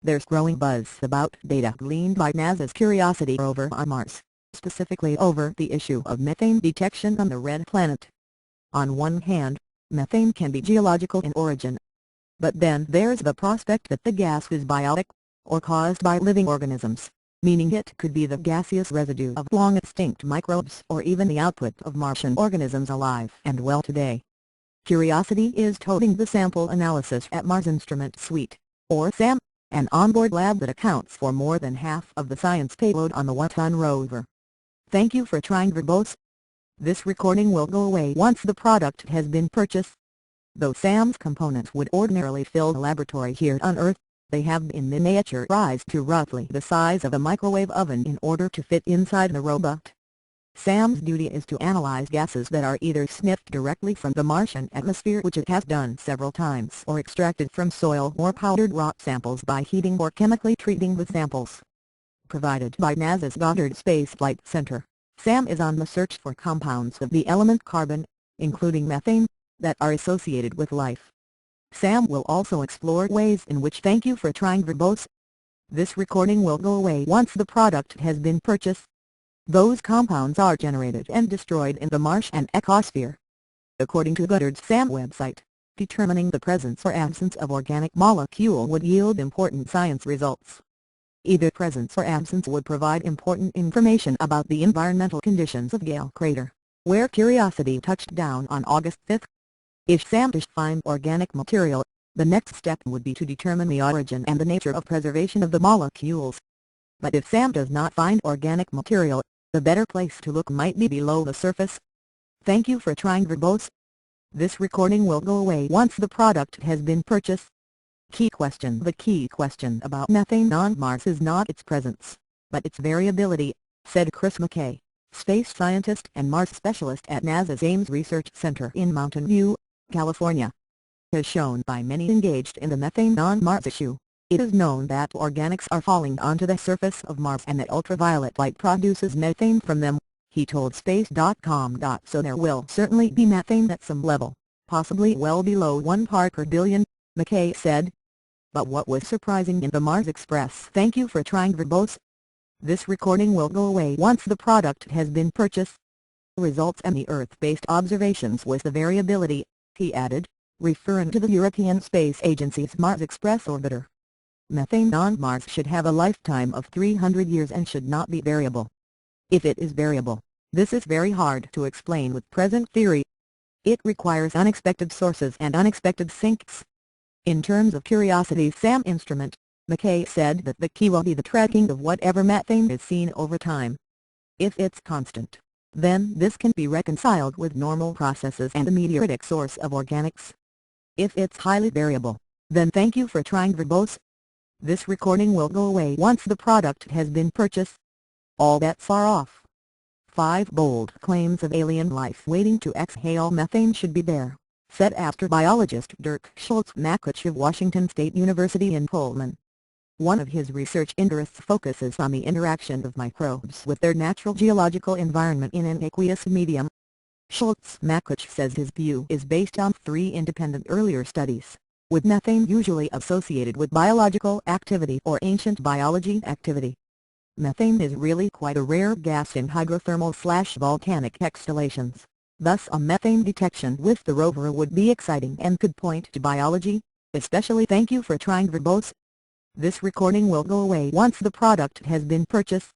There's growing buzz about data gleaned by NASA's Curiosity rover on Mars, specifically over the issue of methane detection on the red planet. On one hand, methane can be geological in origin. But then there's the prospect that the gas is biotic, or caused by living organisms, meaning it could be the gaseous residue of long-extinct microbes or even the output of Martian organisms alive and well today. Curiosity is toting the Sample Analysis at Mars Instrument Suite, or SAM, an onboard lab that accounts for more than half of the science payload on the 1-ton rover. Thank you for trying verbose. This recording will go away once the product has been purchased. Though SAM's components would ordinarily fill a laboratory here on Earth, they have been miniaturized to roughly the size of a microwave oven in order to fit inside the robot. SAM's duty is to analyze gases that are either sniffed directly from the Martian atmosphere, which it has done several times, or extracted from soil or powdered rock samples by heating or chemically treating the samples. Provided by NASA's Goddard Space Flight Center, SAM is on the search for compounds of the element carbon, including methane, that are associated with life. SAM will also explore ways in which thank you for trying verbose. This recording will go away once the product has been purchased. Those compounds are generated and destroyed in the Martian ecosphere. According to Goddard's SAM website, determining the presence or absence of organic molecule would yield important science results. Either presence or absence would provide important information about the environmental conditions of Gale Crater, where Curiosity touched down on August 5. If SAM does find organic material, the next step would be to determine the origin and the nature of preservation of the molecules. But if SAM does not find organic material, the better place to look might be below the surface. Thank you for trying verbose. This recording will go away once the product has been purchased. Key question: the key question about methane on Mars is not its presence, but its variability, said Chris McKay, space scientist and Mars specialist at NASA's Ames Research Center in Mountain View, California. As shown by many engaged in the methane on Mars issue, it is known that organics are falling onto the surface of Mars and that ultraviolet light produces methane from them, he told Space.com. So there will certainly be methane at some level, possibly well below 1 part per billion, McKay said. But what was surprising in the Mars Express thank you for trying verbose. This recording will go away once the product has been purchased. Results and the Earth-based observations with the variability, he added, referring to the European Space Agency's Mars Express orbiter. Methane on Mars should have a lifetime of 300 years and should not be variable. If it is variable, this is very hard to explain with present theory. It requires unexpected sources and unexpected sinks. In terms of Curiosity's SAM instrument, McKay said that the key will be the tracking of whatever methane is seen over time. If it's constant, then this can be reconciled with normal processes and the meteoritic source of organics. If it's highly variable, then thank you for trying verbose. This recording will go away once the product has been purchased. All bets are off. 5 bold claims of alien life waiting to exhale methane should be there, said astrobiologist Dirk Schultz-Makuch of Washington State University in Pullman. One of his research interests focuses on the interaction of microbes with their natural geological environment in an aqueous medium. Schultz-Makuch says his view is based on 3 independent earlier studies, with methane usually associated with biological activity or ancient biology activity. Methane is really quite a rare gas in hydrothermal/volcanic exhalations. Thus a methane detection with the rover would be exciting and could point to biology, especially thank you for trying verbose. This recording will go away once the product has been purchased.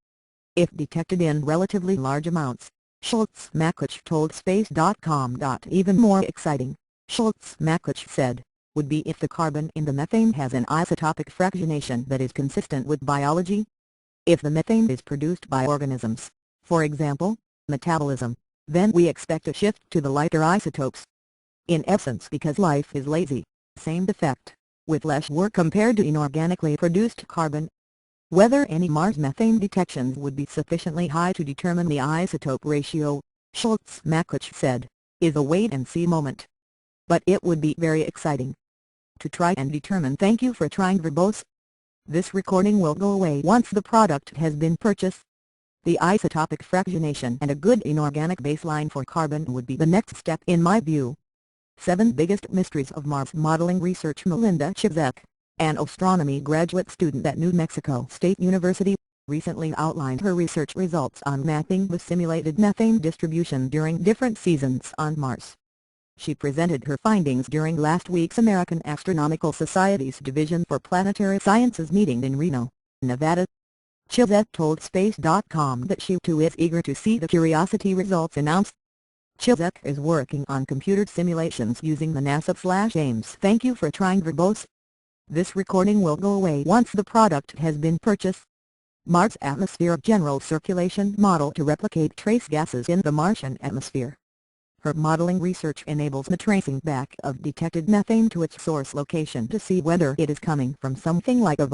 If detected in relatively large amounts, Schultz-Makuch told Space.com. Even more exciting, Schultz-Makuch said, would be if the carbon in the methane has an isotopic fractionation that is consistent with biology. If the methane is produced by organisms, for example, metabolism, then we expect a shift to the lighter isotopes. In essence, because life is lazy, same effect, with less work compared to inorganically produced carbon. Whether any Mars methane detections would be sufficiently high to determine the isotope ratio, Schultz-Makuch said, is a wait-and-see moment. But it would be very exciting to try and determine. Thank you for trying verbose. This recording will go away once the product has been purchased. The isotopic fractionation and a good inorganic baseline for carbon would be the next step in my view. 7 Biggest Mysteries of Mars Modeling Research. Melinda Chizek, an astronomy graduate student at New Mexico State University, recently outlined her research results on mapping the simulated methane distribution during different seasons on Mars. She presented her findings during last week's American Astronomical Society's Division for Planetary Sciences meeting in Reno, Nevada. Chilzek told Space.com that she too is eager to see the Curiosity results announced. Chilzek is working on computer simulations using the NASA/Ames "Thank you for trying" verbose. This recording will go away once the product has been purchased. Mars Atmosphere General Circulation Model to replicate trace gases in the Martian atmosphere. Her modeling research enables the tracing back of detected methane to its source location to see whether it is coming from something like a